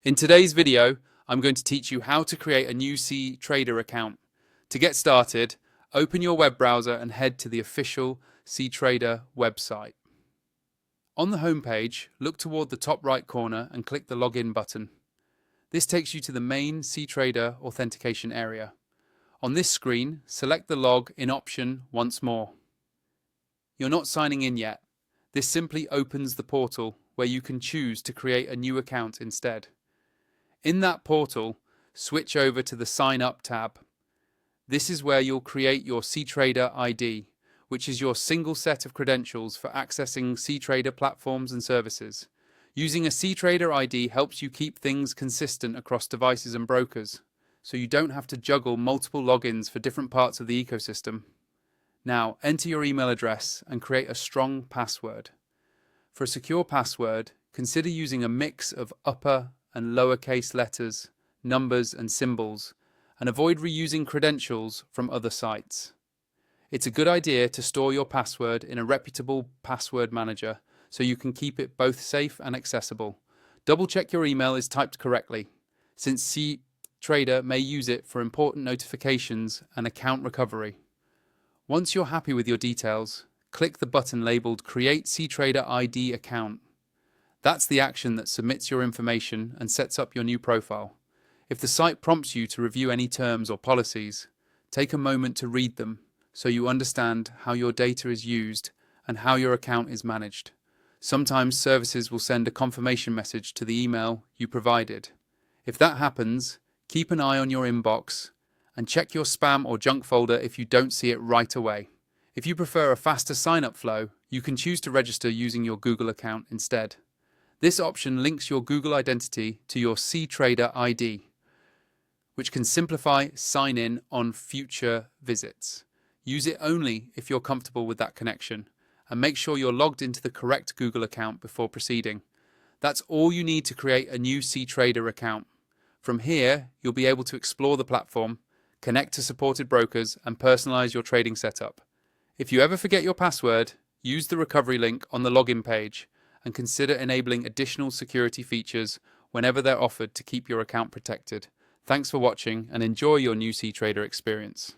In today's video, I'm going to teach you how to create a new Ctrader account. To get started, open your web browser and head to the official Ctrader website. On the home page, look toward the top right corner and click the Login button. This takes you to the main Ctrader authentication area. On this screen, select the Log in option once more. You're not signing in yet. This simply opens the portal where you can choose to create a new account instead. In that portal, switch over to the Sign Up tab. This is where you'll create your Ctrader ID, which is your single set of credentials for accessing Ctrader platforms and services. Using a Ctrader ID helps you keep things consistent across devices and brokers, so you don't have to juggle multiple logins for different parts of the ecosystem. Now, enter your email address and create a strong password. For a secure password, consider using a mix of upper and lowercase letters, numbers and symbols, and avoid reusing credentials from other sites. It's a good idea to store your password in a reputable password manager so you can keep it both safe and accessible. Double check your email is typed correctly, since Ctrader may use it for important notifications and account recovery. Once you're happy with your details, click the button labeled Create Ctrader ID Account. That's the action that submits your information and sets up your new profile. If the site prompts you to review any terms or policies, take a moment to read them so you understand how your data is used and how your account is managed. Sometimes services will send a confirmation message to the email you provided. If that happens, keep an eye on your inbox and check your spam or junk folder if you don't see it right away. If you prefer a faster sign-up flow, you can choose to register using your Google account instead. This option links your Google identity to your Ctrader ID, which can simplify sign-in on future visits. Use it only if you're comfortable with that connection, and make sure you're logged into the correct Google account before proceeding. That's all you need to create a new Ctrader account. From here, you'll be able to explore the platform, connect to supported brokers, and personalize your trading setup. If you ever forget your password, use the recovery link on the login page and consider enabling additional security features whenever they're offered to keep your account protected. Thanks for watching and enjoy your new Ctrader experience.